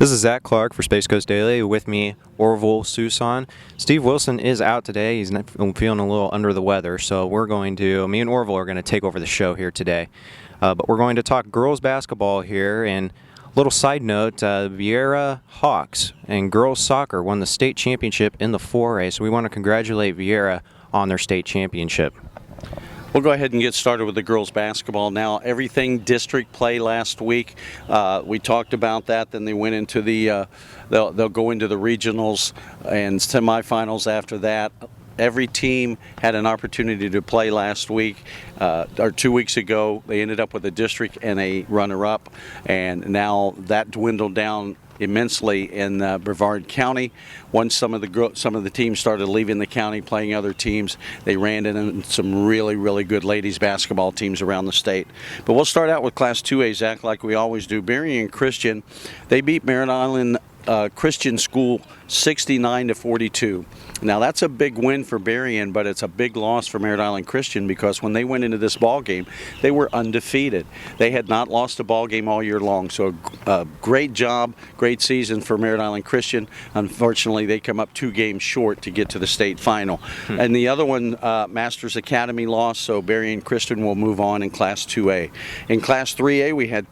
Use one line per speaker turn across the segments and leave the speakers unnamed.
This is Zach Clark for Space Coast Daily. With me, Orville Susan. Steve Wilson is out today. He's feeling a little under the weather, so me and Orville are going to take over the show here today. But we're going to talk girls basketball here. And a little side note, Viera Hawks and girls soccer won the state championship in the 4A, so we want to congratulate Viera on their state championship.
We'll go ahead and get started with the girls basketball now. Everything district play last week. We talked about that. Then they went into they'll go into the regionals and semifinals after that. Every team had an opportunity to play last week, or 2 weeks ago. They ended up with a district and a runner-up, and now that dwindled down immensely in Brevard County. Once some of the teams started leaving the county, playing other teams, they ran into some really good ladies basketball teams around the state. But we'll start out with Class 2A, Zach, like we always do. Berrien Christian, they beat Merritt Island Christian School 69-42. Now that's a big win for Berrien, but it's a big loss for Merritt Island Christian because when they went into this ball game, they were undefeated. They had not lost a ball game all year long. So great job, great season for Merritt Island Christian. Unfortunately, they come up 2 games short to get to the state final. And the other one, Masters Academy lost, so Berrien Christian will move on in Class 2A. In Class 3A, we had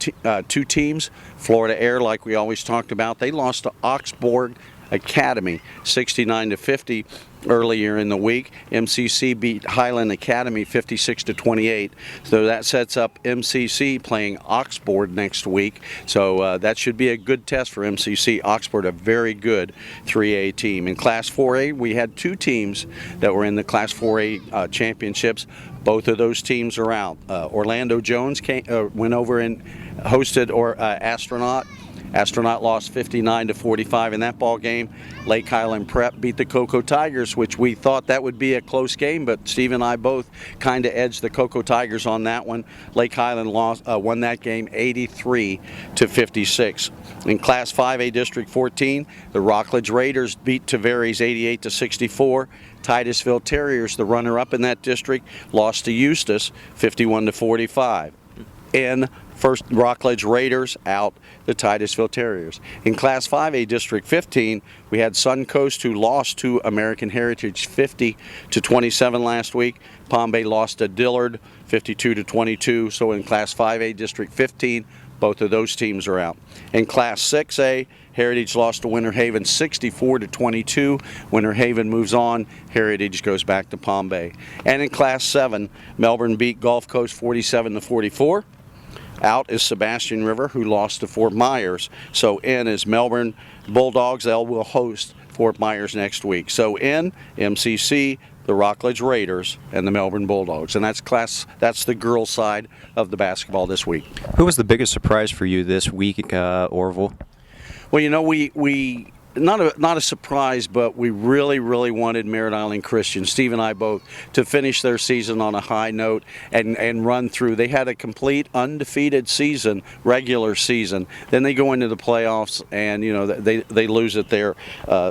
2 teams. Florida Air, like we always talked about, they lost to Oxbourg Academy 69-50 earlier in the week. MCC beat Highland Academy 56-28. So that sets up MCC playing Oxbourg next week. So that should be a good test for MCC. Oxbourg, a very good 3A team. In Class 4A, we had 2 teams that were in the Class 4A championships. Both of those teams are out. Orlando Jones went over and hosted Astronaut. Astronaut lost 59-45 in that ball game. Lake Highland Prep beat the Cocoa Tigers, which we thought that would be a close game, but Steve and I both kind of edged the Cocoa Tigers on that one. Lake Highland won that game 83-56. In Class 5A District 14, the Rockledge Raiders beat Tavares 88-64. Titusville Terriers, the runner-up in that district, lost to Eustis 51-45. In first, Rockledge Raiders out the Titusville Terriers. In Class 5A District 15, we had Suncoast, who lost to American Heritage 50-27 last week. Palm Bay lost to Dillard 52-22. So in Class 5A District 15, both of those teams are out. In Class 6A, Heritage lost to Winter Haven 64-22. Winter Haven moves on. Heritage goes back to Palm Bay. And in Class 7, Melbourne beat Gulf Coast 47-44. Out is Sebastian River, who lost to Fort Myers. So in is Melbourne Bulldogs. They will host Fort Myers next week. So in MCC, the Rockledge Raiders, and the Melbourne Bulldogs. And that's the girls' side of the basketball this week.
Who was the biggest surprise for you this week, Orville?
Well, you know, we not a surprise, but we really wanted Merritt Island Christian, Steve and I both, to finish their season on a high note and run through. They had a complete undefeated season, regular season. Then they go into the playoffs and, you know, they lose it there.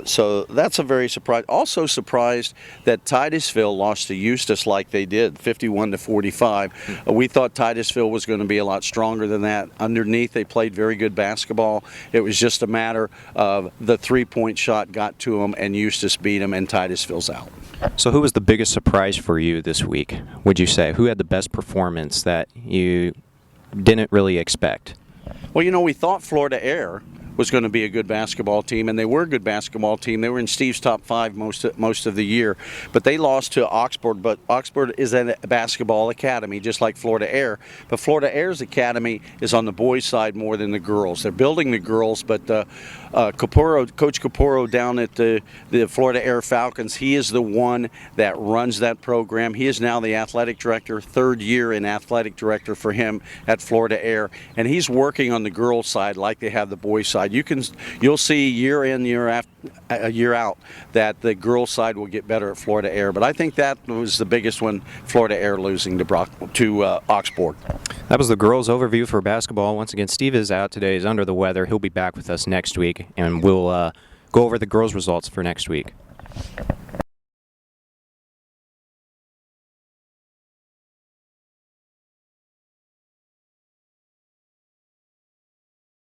So that's a very surprise. Also surprised that Titusville lost to Eustis like they did, 51-45. We thought Titusville was going to be a lot stronger than that. Underneath, they played very good basketball. It was just a matter of the 3-point shot got to them, and Eustis beat them, and Titusville's out.
So who was the biggest surprise for you this week, would you say? Who had the best performance that you didn't really expect?
Well, you know, we thought Florida Air was going to be a good basketball team, and they were a good basketball team. They were in Steve's top 5 most of the year, but they lost to Oxford. But Oxford is a basketball academy, just like Florida Air. But Florida Air's academy is on the boys' side more than the girls. They're building the girls, but Coach Caporo down at the Florida Air Falcons, he is the one that runs that program. He is now the athletic director, 3rd year in athletic director for him at Florida Air, and he's working on the girls' side like they have the boys' side. You'll see year in, year out that the girls' side will get better at Florida Air. But I think that was the biggest one, Florida Air losing to Oxbourg.
That was the girls' overview for basketball. Once again, Steve is out today. He's under the weather. He'll be back with us next week, and we'll go over the girls' results for next week.